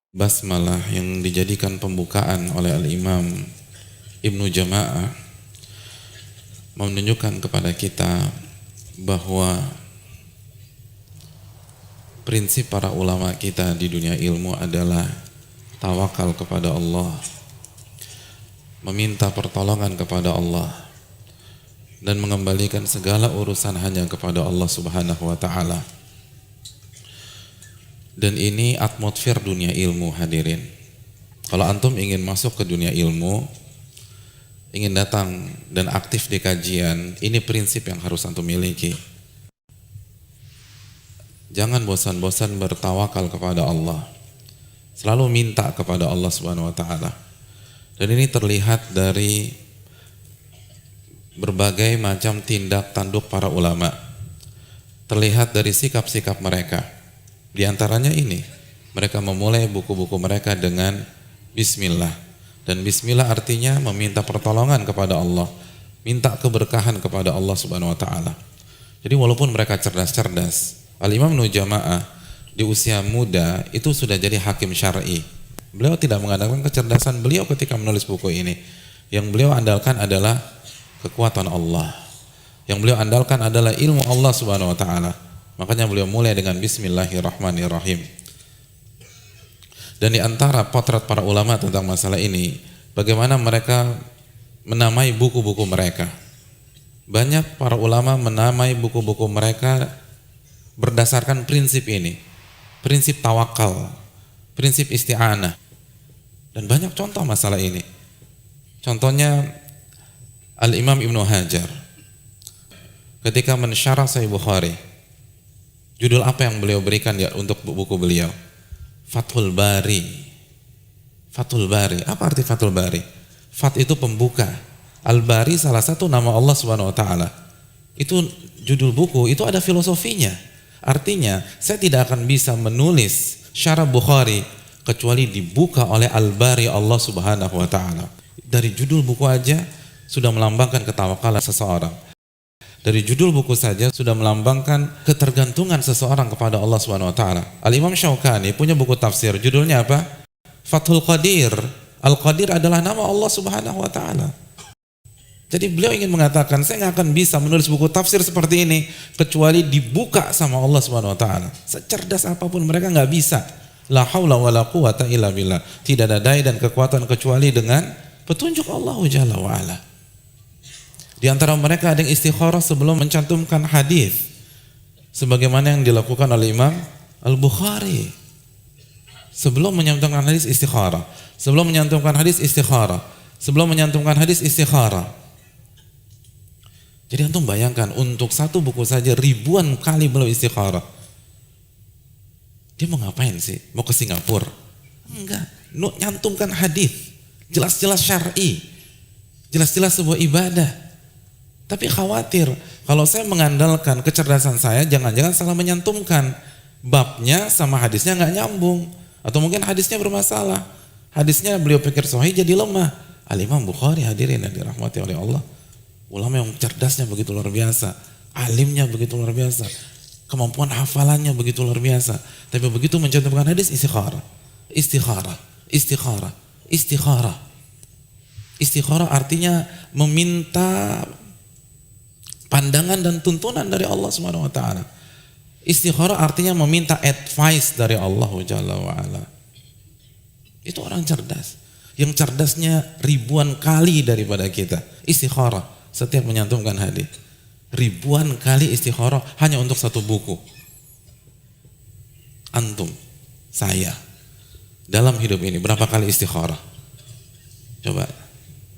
Basmalah yang dijadikan pembukaan oleh Al-Imam Ibnu Jama'ah menunjukkan kepada kita bahwa prinsip para ulama kita di dunia ilmu adalah tawakal kepada Allah, meminta pertolongan kepada Allah, dan mengembalikan segala urusan hanya kepada Allah Subhanahu wa ta'ala. Dan ini atmosfer dunia ilmu, hadirin. Kalau antum ingin masuk ke dunia ilmu, ingin datang dan aktif di kajian, ini prinsip yang harus antum miliki. Jangan bosan-bosan bertawakal kepada Allah. Selalu minta kepada Allah Subhanahu wa ta'ala. Dan ini terlihat dari berbagai macam tindak tanduk para ulama. Terlihat dari sikap-sikap mereka. Di antaranya ini, mereka memulai buku-buku mereka dengan Bismillah. Dan Bismillah artinya meminta pertolongan kepada Allah, minta keberkahan kepada Allah Subhanahu wa ta'ala. Jadi walaupun mereka cerdas-cerdas, Al-Imam Ibnu Jama'ah di usia muda itu sudah jadi hakim syar'i. Beliau tidak mengandalkan kecerdasan beliau ketika menulis buku ini. Yang beliau andalkan adalah kekuatan Allah. Yang beliau andalkan adalah ilmu Allah Subhanahu wa ta'ala. Makanya beliau mulai dengan Bismillahirrahmanirrahim. Dan di antara potret para ulama tentang masalah ini, bagaimana mereka menamai buku-buku mereka. Banyak para ulama menamai buku-buku mereka berdasarkan prinsip ini. Prinsip tawakal, prinsip isti'anah. Dan banyak contoh masalah ini. Contohnya Al-Imam Ibnu Hajar ketika mensyarah Sahih Bukhari, judul apa yang beliau berikan ya untuk buku beliau? Fathul Bari. Fathul Bari. Apa arti Fathul Bari? Fat itu pembuka. Al-Bari salah satu nama Allah Subhanahu wa ta'ala. Itu judul buku, itu ada filosofinya. Artinya, saya tidak akan bisa menulis syarah Bukhari kecuali dibuka oleh Al-Bari Allah Subhanahu wa ta'ala. Dari judul buku aja sudah melambangkan ketawakalan seseorang. Dari judul buku saja sudah melambangkan ketergantungan seseorang kepada Allah Subhanahu wa ta'ala. Al-Imam Syaukani punya buku tafsir, judulnya apa? Fathul Qadir. Al-Qadir adalah nama Allah Subhanahu wa ta'ala. Jadi beliau ingin mengatakan, saya nggak akan bisa menulis buku tafsir seperti ini kecuali dibuka sama Allah Subhanahu wa ta'ala. Secerdas apapun mereka nggak bisa. La haula wa la quwata illa billah. Tidak ada daya dan kekuatan kecuali dengan petunjuk Allah Jalla wa ala. Di antara mereka ada yang istikharah sebelum mencantumkan hadis, sebagaimana yang dilakukan oleh Imam Al-Bukhari. Sebelum menyantumkan hadis istikharah, sebelum menyantumkan hadis istikharah, sebelum menyantumkan hadis istikharah. Jadi antum bayangkan, untuk satu buku saja ribuan kali beliau istikharah. Dia mau ngapain sih? Mau ke Singapura? Enggak, nyantumkan hadis, jelas-jelas syar'i, jelas-jelas sebuah ibadah. Tapi khawatir kalau saya mengandalkan kecerdasan saya, jangan-jangan salah menyantumkan babnya sama hadisnya nggak nyambung, atau mungkin hadisnya bermasalah. Hadisnya beliau pikir sahih jadi lemah. Al-Imam Bukhari, hadirin yang dirahmati oleh Allah, ulama yang cerdasnya begitu luar biasa, alimnya begitu luar biasa, kemampuan hafalannya begitu luar biasa. Tapi begitu mencantumkan hadis istikharah, istikharah, istikharah, istikharah. Istikharah artinya meminta pandangan dan tuntunan dari Allah Subhanahu wa ta'ala. Istikharah artinya meminta advice dari Allah Jalla wa ala. Itu orang cerdas. Yang cerdasnya ribuan kali daripada kita. Istikharah setiap menyantumkan hadis. Ribuan kali istikharah hanya untuk satu buku. Antum, saya dalam hidup ini berapa kali istikharah? Coba.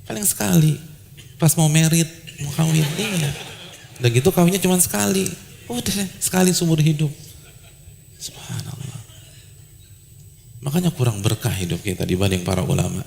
Paling sekali. Pas mau merit, mau kawin, iya. Dan gitu kawinnya cuma sekali. Udah sekali seumur hidup. Subhanallah. Makanya kurang berkah hidup kita dibanding para ulama.